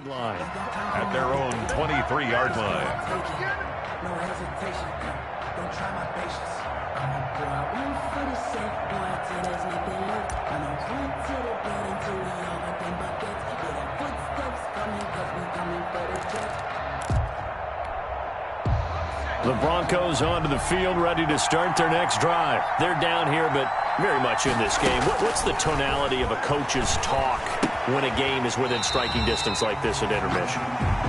line at their own 23-yard line. No hesitation. Don't try my patience. I'ma pour out one for the safe boy till there's nothing left. I'ma run to the bed until we all got them buckets. Yeah, the footsteps coming 'cause we coming for the check. The Broncos onto the field, ready to start their next drive. They're down here, but very much in this game. What's the tonality of a coach's talk when a game is within striking distance like this at intermission?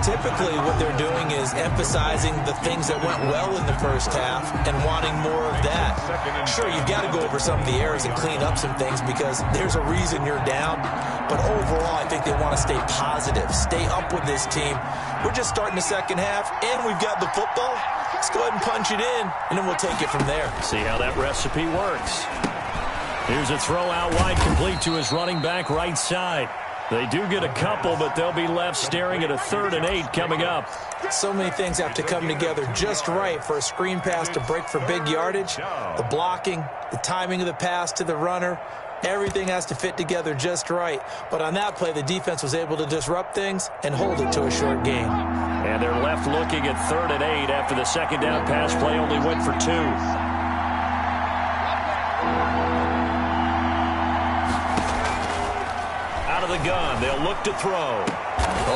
Typically, what they're doing is emphasizing the things that went well in the first half and wanting more of that. Sure, you've got to go over some of the errors and clean up some things because there's a reason you're down. But overall, I think they want to stay positive, stay up with this team. We're just starting the second half, and we've got the football. Let's go ahead and punch it in, and then we'll take it from there. See how that recipe works. Here's a throw out wide, complete to his running back right side. They do get a couple, but they'll be left staring at a 3rd and 8 coming up. So many things have to come together just right for a screen pass to break for big yardage. The blocking, the timing of the pass to the runner, everything has to fit together just right. But on that play, the defense was able to disrupt things and hold it to a short gain. And they're left looking at 3rd and 8 after the second down pass play only went for 2. Out of the gun, they'll look to throw.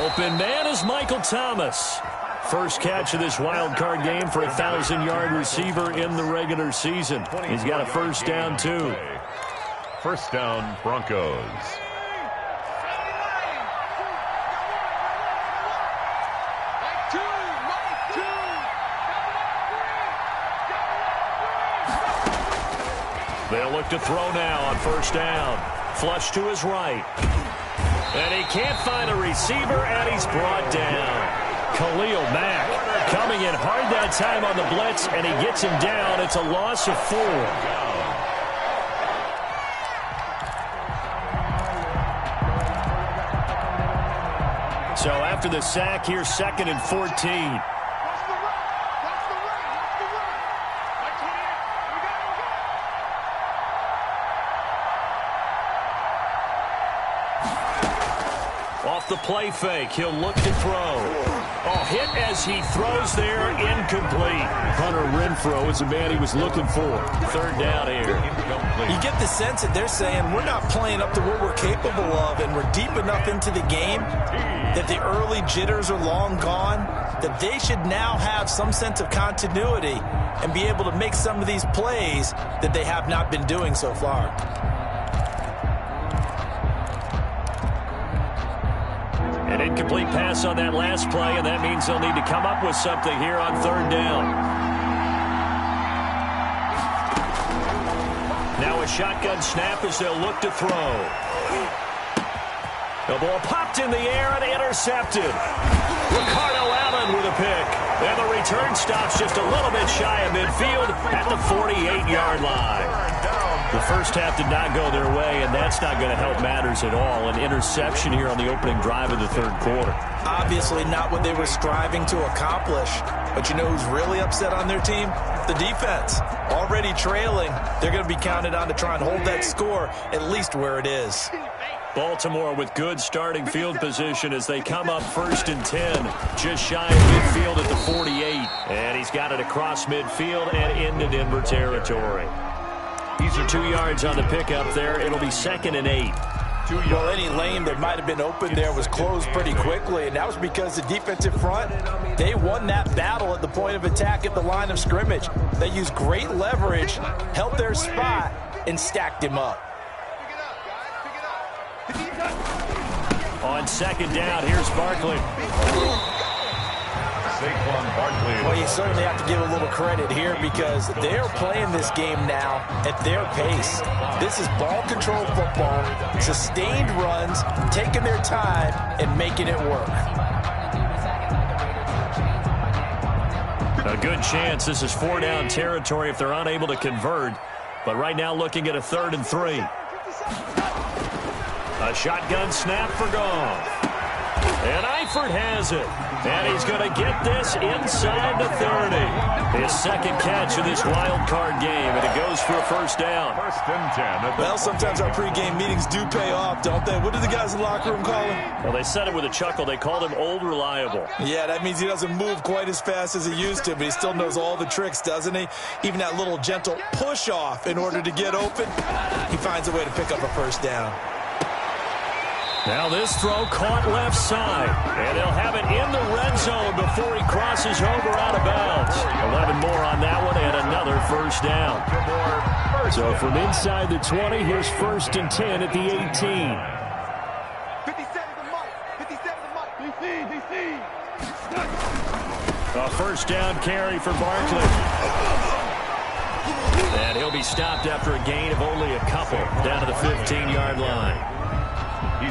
Open man is Michael Thomas. First catch of this wild card game for a 1,000-yard receiver in the regular season. He's got a first down, too. First down, Broncos. They'll look to throw now on first down. Flush to his right. And he can't find a receiver, and he's brought down. Khalil Mack coming in hard that time on the blitz, and he gets him down. It's a loss of 4. So after the sack, here's 2nd and 14. Off the play fake, he'll look to throw. Oh, hit as he throws there, incomplete. Hunter Renfrow is the man he was looking for. 3rd down here. You get the sense that they're saying we're not playing up to what we're capable of, and we're deep enough into the game that the early jitters are long gone, that they should now have some sense of continuity and be able to make some of these plays that they have not been doing so far. An incomplete pass on that last play, and that means they'll need to come up with something here on 3rd down. Now a shotgun snap as they'll look to throw. The ball popped in the air and intercepted. Ricardo Allen with a pick. And the return stops just a little bit shy of midfield at the 48-yard line. The first half did not go their way, and that's not going to help matters at all. An interception here on the opening drive of the 3rd quarter. Obviously not what they were striving to accomplish. But you know who's really upset on their team? The defense. Already trailing. They're going to be counted on to try and hold that score at least where it is. Baltimore with good starting field position as they come up 1st and 10. Just shy of midfield at the 48. And he's got it across midfield and into Denver territory. These are 2 yards on the pickup there. It'll be 2nd and 8. Well, any lane that might have been open there was closed pretty quickly, and that was because the defensive front, they won that battle at the point of attack at the line of scrimmage. They used great leverage, held their spot, and stacked him up. On 2nd down, here's Barkley. Well, you certainly have to give a little credit here because they're playing this game now at their pace. This is ball control football, sustained runs, taking their time and making it work. A good chance this is 4-down territory if they're unable to convert. But right now looking at a 3rd and 3. A shotgun snap for Goff. And Eifert has it. And he's going to get this inside the 30. His 2nd catch of this wild card game. And it goes for a first down. First and 10. Well, sometimes our pregame meetings do pay off, don't they? What did the guys in the locker room call him? Well, they said it with a chuckle. They called him Old Reliable. Yeah, that means he doesn't move quite as fast as he used to, but he still knows all the tricks, doesn't he? Even that little gentle push-off in order to get open, he finds a way to pick up a first down. Now this throw caught left side, and they'll have it in the red zone before he crosses over out of bounds. 11 more on that one and another first down. So from inside the 20, here's first and 10 at the 18. 57 the mark. 57 the mark. DC. A first down carry for Barkley. And he'll be stopped after a gain of only a couple down to the 15-yard line.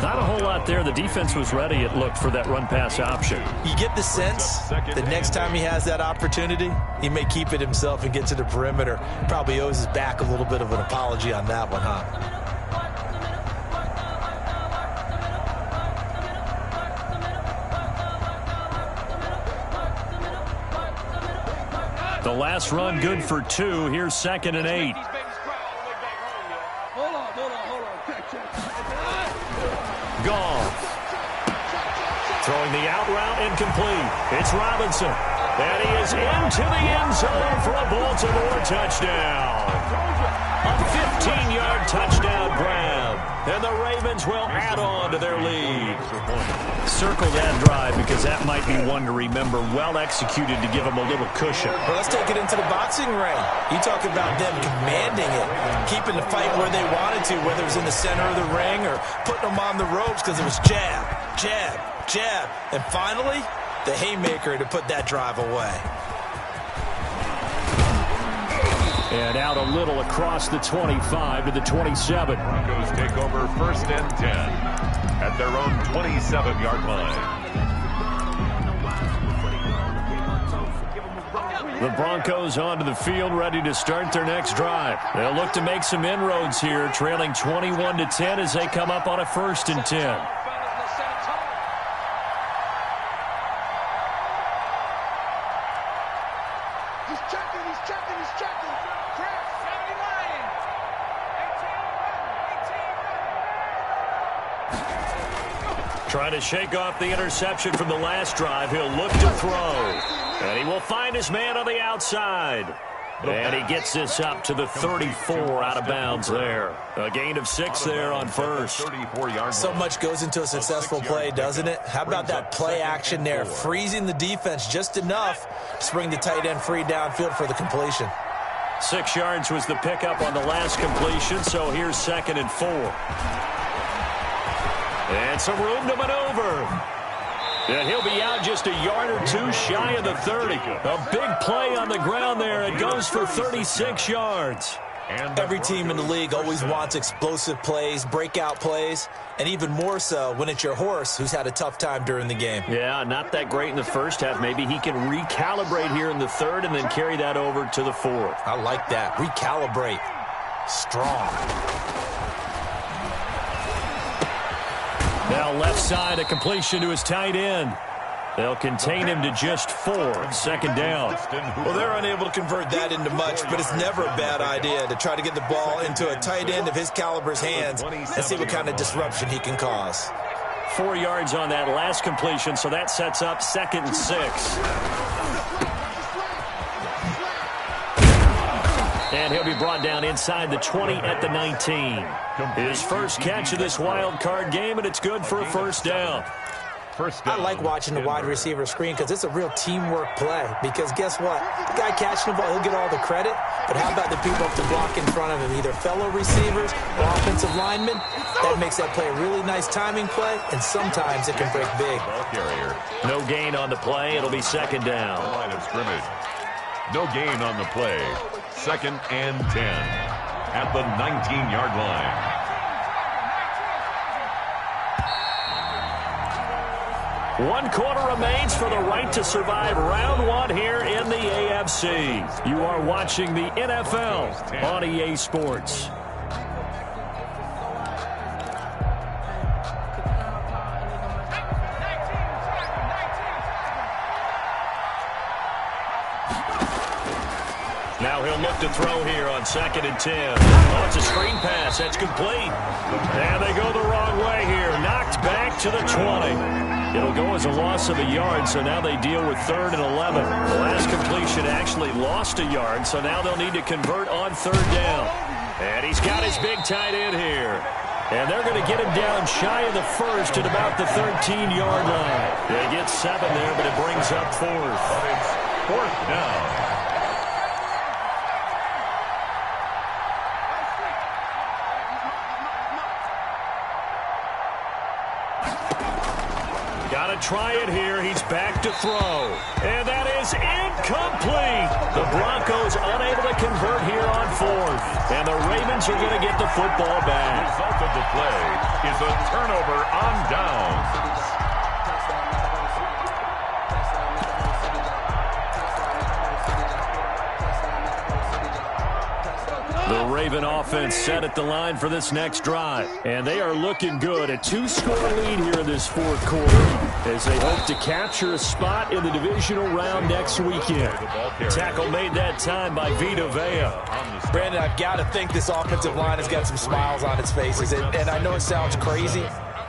Not a whole lot there. The defense was ready, it looked, for that run-pass option. You get the sense that next time he has that opportunity, he may keep it himself and get to the perimeter. Probably owes his back a little bit of an apology on that one, huh? The last run good for 2. Here's 2nd and 8. Goff. Throwing the out route incomplete. It's Robinson. And he is into the end zone for a Baltimore touchdown. A 15-yard touchdown grab. And the Ravens will add on to their lead. Circle that drive because that might be one to remember. Well executed to give them a little cushion. Well, let's take it into the boxing ring. You talk about them commanding it, keeping the fight where they wanted to, whether it was in the center of the ring or putting them on the ropes because it was jab, jab, jab. And finally, the haymaker to put that drive away. And out a little across the 25 to the 27. Broncos take over first and 10 at their own 27-yard line. The Broncos onto the field, ready to start their next drive. They'll look to make some inroads here, trailing 21-10 as they come up on a first and 10. Trying to shake off the interception from the last drive. He'll look to throw. And he will find his man on the outside. And he gets this up to the 34 out of bounds there. A gain of 6 there on first. So much goes into a successful play, doesn't it? How about that play action there? Freezing the defense just enough to bring the tight end free downfield for the completion. 6 yards was the pickup on the last completion, so here's 2nd and 4. And some room to maneuver. And he'll be out just a yard or 2 shy of the 30. A big play on the ground there. It goes for 36 yards. Every team in the league always wants explosive plays, breakout plays, and even more so when it's your horse who's had a tough time during the game. Yeah, not that great in the first half. Maybe he can recalibrate here in the third and then carry that over to the fourth. I like that. Recalibrate. Strong. Now left side, a completion to his tight end. They'll contain him to just 4. 2nd down. Well, they're unable to convert that into much, but it's never a bad idea to try to get the ball into a tight end of his caliber's hands and see what kind of disruption he can cause. 4 yards on that last completion, so that sets up 2nd and 6. And he'll be brought down inside the 20 at the 19. His first catch of this wild card game, and it's good for a first down. I like watching the wide receiver screen because it's a real teamwork play. Because guess what? The guy catching the ball, he'll get all the credit. But how about the people up to block in front of him, either fellow receivers or offensive linemen? That makes that play a really nice timing play, and sometimes it can break big. No gain on the play. It'll be 2nd down. Line of scrimmage. No gain on the play. 2nd and 10 at the 19-yard line. One quarter remains for the right to survive round 1 here in the AFC. You are watching the NFL on EA Sports. Now he'll look to throw here on 2nd and 10. Oh, it's a screen pass. That's complete. And they go the wrong way here. Knocked back to the 20. It'll go as a loss of a yard, so now they deal with 3rd and 11. The last completion actually lost a yard, so now they'll need to convert on 3rd down. And he's got his big tight end here. And they're going to get him down shy of the 1st at about the 13-yard line. They get 7 there, but it brings up 4th. But it's 4th down. Got to try it here. He's back to throw. And that is incomplete. The Broncos unable to convert here on 4th. And the Ravens are going to get the football back. The result of the play is a turnover on downs. The Raven offense set at the line for this next drive. And they are looking good. A 2-score lead here in this 4th quarter as they hope to capture a spot in the divisional round next weekend. Tackle made that time by Vita Vea. Brandon, I've got to think this offensive line has got some smiles on its faces. And I know it sounds crazy,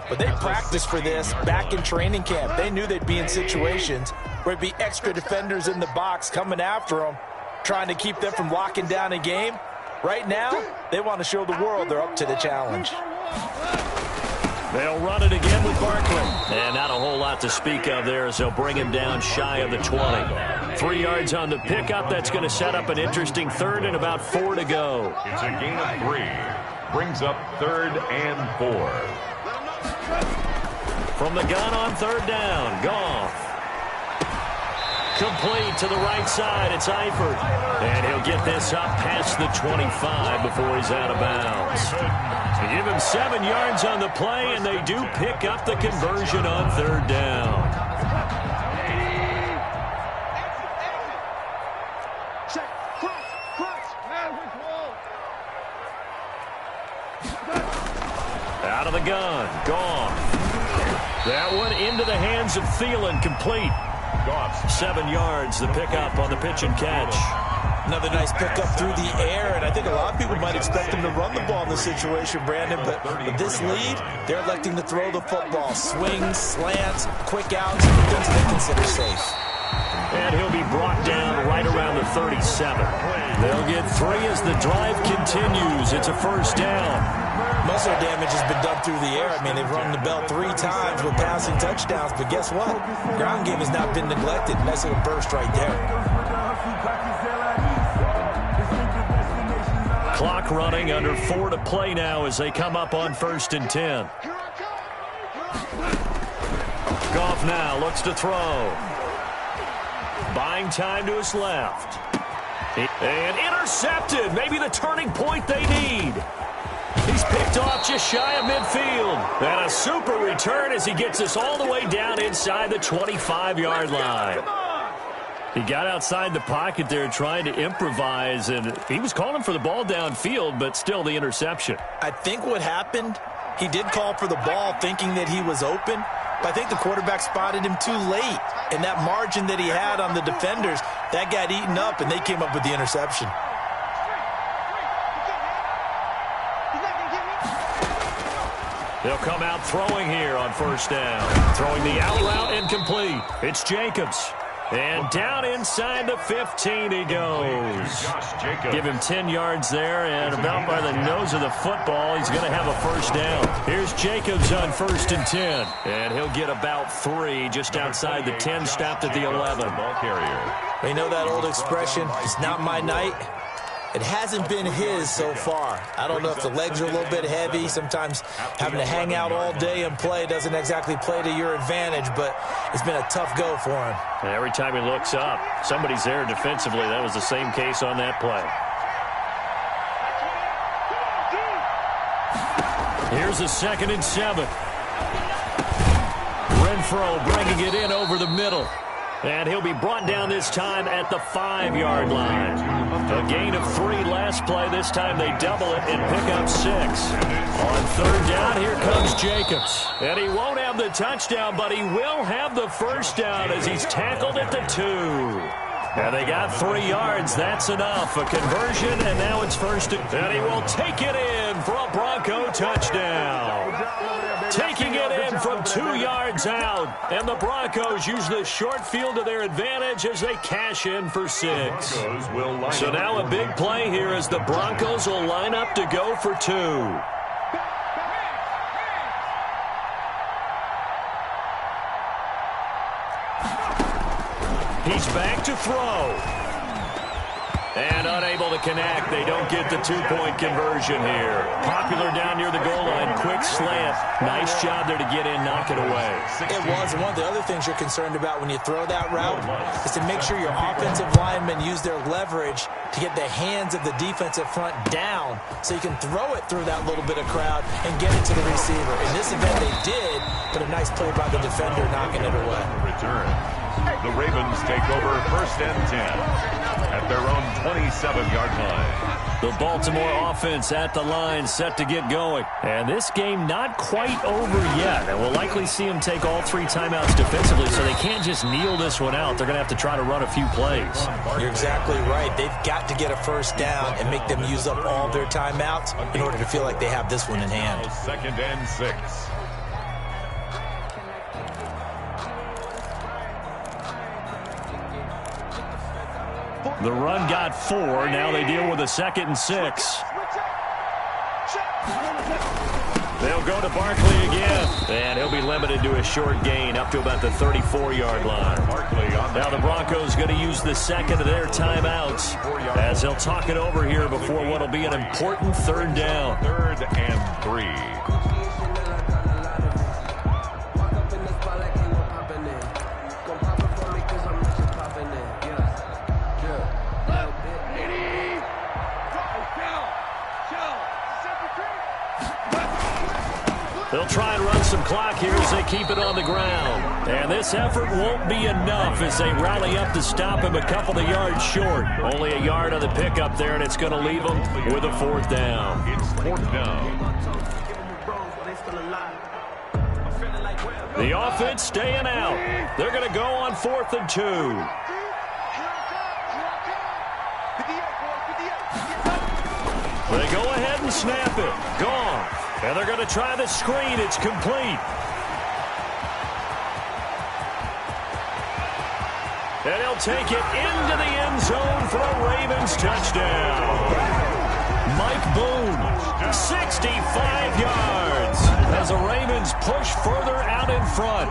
but they practiced for this back in training camp. They knew they'd be in situations where it'd be extra defenders in the box coming after them, trying to keep them from locking down a game. Right now, they want to show the world they're up to the challenge. They'll run it again with Barkley. And not a whole lot to speak of there as they'll bring him down shy of the 20. 3 yards on the pickup. That's going to set up an interesting 3rd and about 4 to go. It's a gain of 3. Brings up 3rd and 4. From the gun on 3rd down. Goff. Complete to the right side. It's Eifert. And he'll get this up past the 25 before he's out of bounds. They give him 7 yards on the play, and they do pick up the conversion on 3rd down. Out of the gun. Goff. That one into the hands of Thielen. Complete. 7 yards, the pickup on the pitch and catch. Another nice pickup through the air, and I think a lot of people might expect him to run the ball in this situation, Brandon, but with this lead, they're electing to throw the football. Swings, slants, quick outs, things they consider safe. And he'll be brought down right around the 37. They'll get 3 as the drive continues. It's a 1st down. Most of the damage has been done through the air. I mean, they've rung the bell 3 times with passing touchdowns, but guess what? Ground game has not been neglected. Nice little burst right there. Clock running, under 4 to play now as they come up on 1st and 10. Goff now looks to throw. Buying time to his left. And intercepted. Maybe the turning point they need. He's picked off just shy of midfield. And a super return as he gets us all the way down inside the 25-yard line. He got outside the pocket there trying to improvise, and he was calling for the ball downfield, but still the interception. I think what happened, he did call for the ball thinking that he was open, but I think the quarterback spotted him too late. And that margin that he had on the defenders, that got eaten up, and they came up with the interception. They'll come out throwing here on 1st down. Throwing the out route incomplete. It's Jacobs. And down inside the 15 he goes. Give him 10 yards there, and about by the nose of the football, he's going to have a 1st down. Here's Jacobs on 1st and 10. And he'll get about 3 just outside the 10, stopped at the 11. Ball carrier. You know that old expression, it's not my night? It hasn't been his so far. I don't know if the legs are a little bit heavy. Sometimes having to hang out all day and play doesn't exactly play to your advantage, but it's been a tough go for him. And every time he looks up, somebody's there defensively. That was the same case on that play. Here's a 2nd and 7. Renfro bringing it in over the middle. And he'll be brought down this time at the 5-yard line. A gain of 3 last play. This time they double it and pick up 6. On 3rd down, here comes Jacobs. And he won't have the touchdown, but he will have the 1st down as he's tackled at the 2. And they got 3 yards. That's enough. A conversion, and now it's first. And he will take it in for a Bronco touchdown. Taking it in from 2 yards out. And the Broncos use the short field to their advantage as they cash in for 6. So now a big play here as the Broncos will line up to go for 2. He's back to throw. And unable to connect. They don't get the 2-point conversion here. Popular down near the goal line. Quick slant. Nice job there to get in, knock it away. It was. One of the other things you're concerned about when you throw that route is to make sure your offensive linemen use their leverage to get the hands of the defensive front down so you can throw it through that little bit of crowd and get it to the receiver. In this event, they did, but a nice play by the defender knocking it away. Return. The Ravens take over first and 10 at their own 27-yard line. The Baltimore offense at the line, set to get going. And this game not quite over yet. And we'll likely see them take all 3 timeouts defensively, so they can't just kneel this one out. They're going to have to try to run a few plays. You're exactly right. They've got to get a first down and make them use up all their timeouts in order to feel like they have this one in hand. Second and 6. The run got 4. Now they deal with a 2nd and 6. They'll go to Barkley again. And he'll be limited to a short gain up to about the 34-yard line. Now the Broncos going to use the 2nd of their timeouts as they'll talk it over here before what will be an important 3rd down. 3rd and 3. They'll try and run some clock here as they keep it on the ground. And this effort won't be enough as they rally up to stop him a couple of yards short. Only a yard on the pickup there, and it's going to leave them with a 4th down. It's 4th down. The offense staying out. They're going to go on 4th and 2. They go ahead and snap it. Gone. And they're going to try the screen. It's complete. And he'll take it into the end zone for a Ravens touchdown. Mike Boone, 65 yards as the Ravens push further out in front.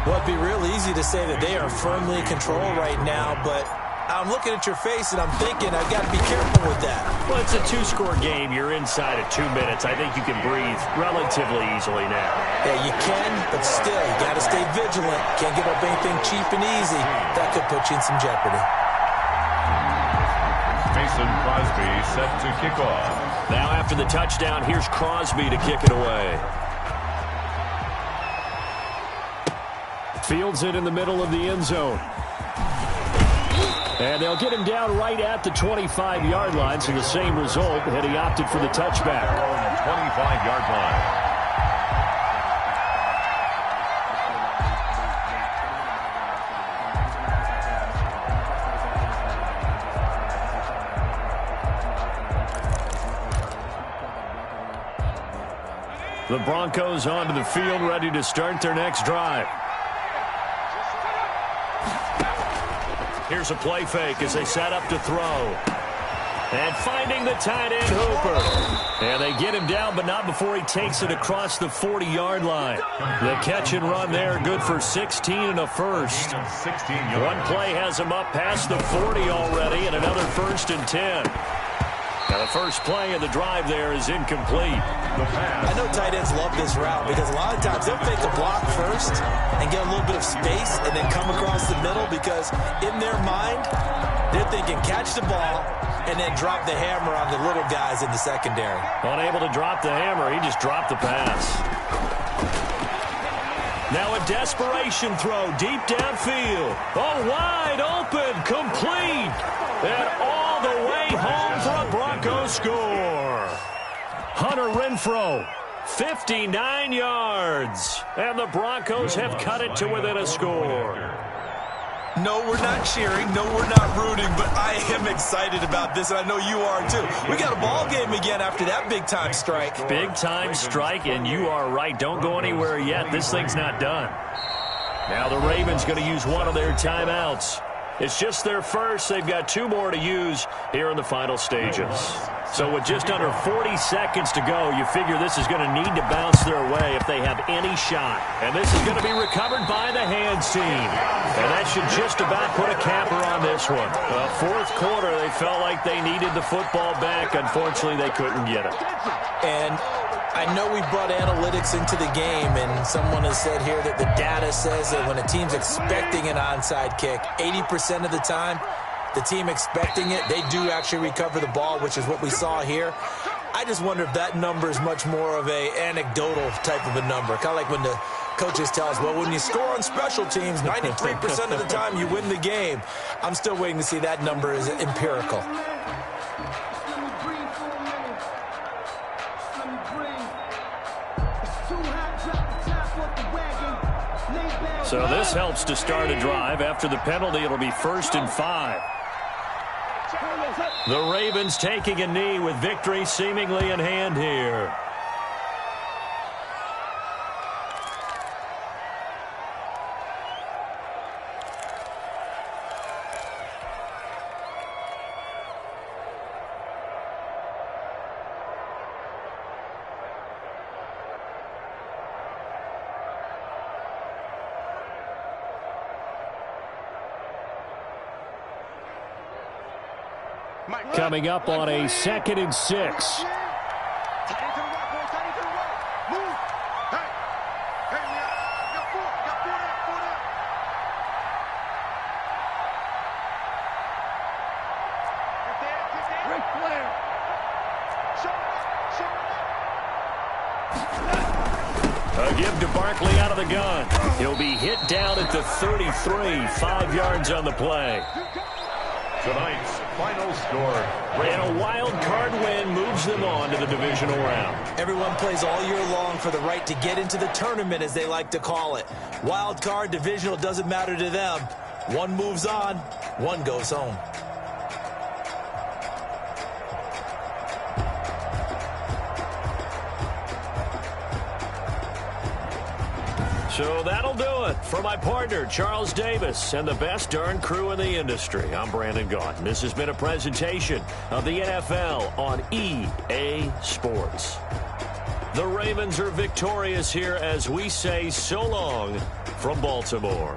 Well, it'd be real easy to say that they are firmly in control right now, but I'm looking at your face and I'm thinking I've got to be careful with that. Well, it's a 2-score game. You're inside of 2 minutes. I think you can breathe relatively easily now. Yeah, you can, but still, you got to stay vigilant. Can't give up anything cheap and easy. That could put you in some jeopardy. Mason Crosby set to kick off. Now after the touchdown, here's Crosby to kick it away. Fields it in the middle of the end zone. And they'll get him down right at the 25-yard line, so the same result, and he opted for the touchback. 25-yard line. The Broncos onto the field, ready to start their next drive. Here's a play fake as they set up to throw. And finding the tight end, Hooper. And they get him down, but not before he takes it across the 40-yard line. The catch and run there, good for 16 and a first. One play has him up past the 40 already, and another 1st and 10. Now the first play of the drive there is incomplete. I know tight ends love this route because a lot of times they'll fake a block first and get a little bit of space and then come across the middle because in their mind, they're thinking catch the ball and then drop the hammer on the little guys in the secondary. Unable to drop the hammer, he just dropped the pass. Now a desperation throw deep downfield. Oh, wide open, complete. And all the way home for a Broncos score. Hunter Renfrow, 59 yards. And the Broncos have cut it to within a score. No, we're not cheering. No, we're not rooting, but I am excited about this, and I know you are too. We got a ball game again after that big-time strike. Big-time strike, and you are right. Don't go anywhere yet. This thing's not done. Now the Ravens going to use one of their timeouts. It's just their first. They've got 2 more to use here in the final stages. So with just under 40 seconds to go, you figure this is going to need to bounce their way if they have any shot. And this is going to be recovered by the hands team. And that should just about put a capper on this one. Fourth quarter, they felt like they needed the football back. Unfortunately, they couldn't get it. And I know we brought analytics into the game, and someone has said here that the data says that when a team's expecting an onside kick, 80% of the time, the team expecting it, they do actually recover the ball, which is what we saw here. I just wonder if that number is much more of a anecdotal type of a number. Kind of like when the coaches tell us, well, when you score on special teams, 93% of the time you win the game. I'm still waiting to see that number is empirical. So this helps to start a drive. After the penalty, it'll be 1st and 5. The Ravens taking a knee with victory seemingly in hand here. Coming up on a 2nd and 6. A give to Barkley out of the gun. He'll be hit down at the 33, 5 yards on the play. Tonight's final score. And a wild card win moves them on to the divisional round. Everyone plays all year long for the right to get into the tournament, as they like to call it. Wild card, divisional, doesn't matter to them. One moves on, one goes home. So that'll do it for my partner, Charles Davis, and the best darn crew in the industry. I'm Brandon Gaudin. This has been a presentation of the NFL on EA Sports. The Ravens are victorious here as we say so long from Baltimore.